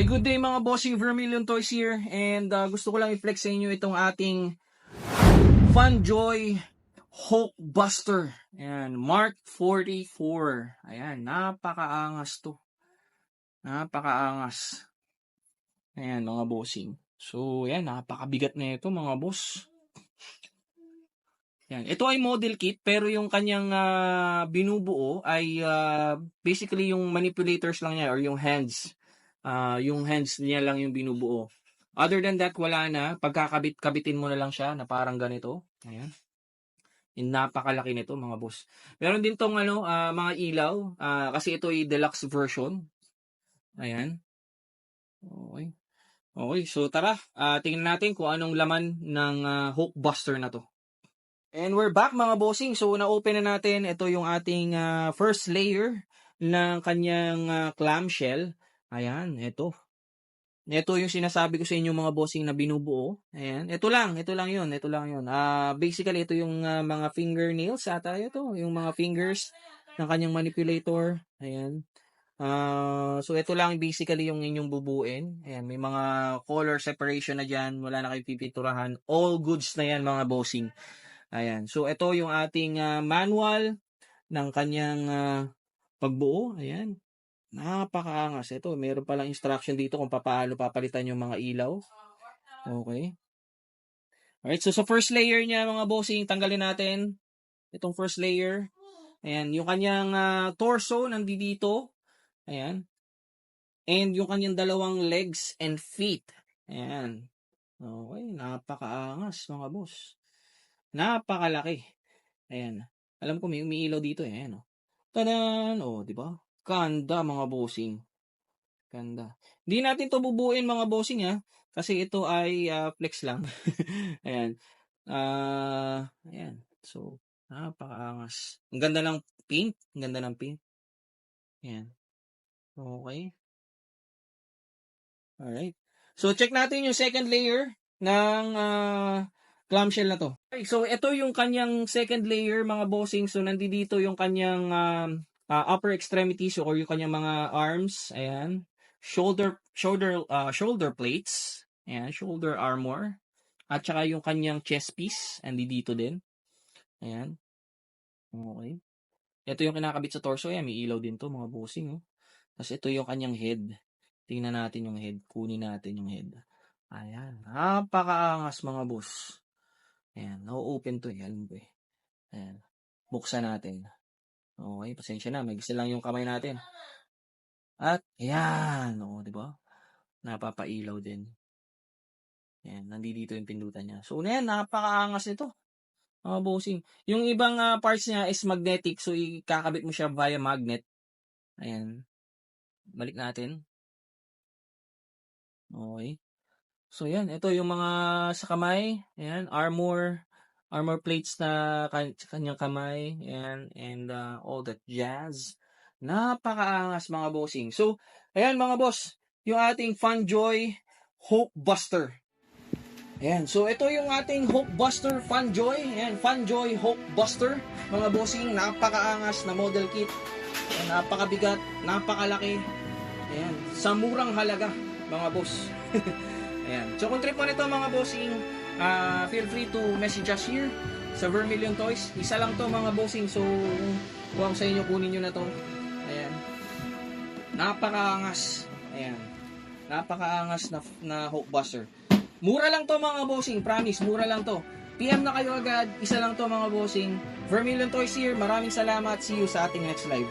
Okay, good day mga bossing, Vermilion Toys here, and gusto ko lang i-flex sa inyo itong ating FunJoy Hulkbuster. Ayan, Mark 44. Ayan, napakaangas to. Napakaangas. Ayan mga bossing. So, ayan, napakabigat na ito mga boss. Ayan, ito ay model kit, pero yung kanyang binubuo ay basically yung manipulators lang niya or yung hands. Yung hands niya lang yung binubuo. Other than that, wala na. Pagkakabit-kabitin mo na lang siya na parang ganito. Ayan. Yung napakalaki nito mga boss. Meron din tong mga ilaw. Kasi ito ay deluxe version. Ayan. Okay. Okay, so tara. Tingnan natin kung anong laman ng Hulkbuster na to. And we're back mga bossing. So na-open na natin. Ito yung ating first layer ng kanyang clamshell. Ayan, ito. Ito yung sinasabi ko sa inyo mga bossing na binubuo. Ayan, ito lang yun. Basically, ito yung mga fingernails ata ito. Yung mga fingers ng kanyang manipulator. Ayan. So, ito lang basically yung inyong bubuin. Ayan, may mga color separation na dyan. Wala na kayo pipinturahan. All goods na yan mga bossing. Ayan. So, ito yung ating manual ng kanyang pagbuo. Ayan. Napakaangas. Ito, meron palang instruction dito kung paano papalitan yung mga ilaw. Okay. Alright, so sa first layer niya mga bossing, tanggalin natin itong first layer. Ayan, yung kanyang torso nandito. Ayan. And yung kanyang dalawang legs and feet. Ayan. Okay, napakaangas mga boss. Napakalaki. Ayan. Alam ko may umiilaw dito eh. Ayan, oh. Tadan! Oh, di ba? Ganda mga bossing. Ganda. Hindi natin to bubuin mga bossing ha. Kasi ito ay flex lang. Ayan. Ayan. So, napakaangas. Ang ganda ng paint. Ang ganda ng paint. Ayan. Okay. Alright. So, check natin yung second layer ng clamshell na to. Okay, so, ito yung kanyang second layer mga bossing. So, nandito yung kanyang upper extremities or yung kanyang mga arms. Ayan. Shoulder plates. Ayan. Shoulder armor. At saka yung kanyang chest piece. Nandito din. Ayan. Okay. Ito yung kinakabit sa torso. Ayan. May ilaw din to mga bossing. Oh. Tapos ito yung kanyang head. Tingnan natin yung head. Kunin natin yung head. Ayan. Napakaangas mga boss. Ayan. No-open to eh. Alam ko eh. Ayan. Buksan natin. Okay. Pasensya na. May gisa lang yung kamay natin. At ayan. O, di ba? Napapailaw din. Ayan. Nandito yung pindutan niya. So, ayan. Napakaangas nito. Mga bossing. Yung ibang parts niya is magnetic. So, ikakabit mo siya via magnet. Ayan. Balik natin. Okay. So, yan. Ito yung mga sa kamay. Ayan. Armor plates na kanyang kamay. Ayan. And all that jazz. Napakaangas mga bossing. So, ayan mga boss. Yung ating FunJoy Hulkbuster. Ayan. So, ito yung ating Hulkbuster FunJoy. Ayan. FunJoy Hulkbuster. Mga bossing. Napakaangas na model kit. Ayan, napakabigat. Napakalaki. Ayan. Sa murang halaga. Mga boss. Ayan. So kung trip mo nito mga bossing, feel free to message us here sa Vermilion Toys. Isa lang to mga bossing. So kung sa inyo, kunin nyo na to. Ayan. Napakaangas. Ayan. Napakaangas na Hulkbuster. Mura lang to mga bossing. Promise, mura lang to. PM na kayo agad. Isa lang to mga bossing. Vermilion Toys here. Maraming salamat. See you sa ating next live.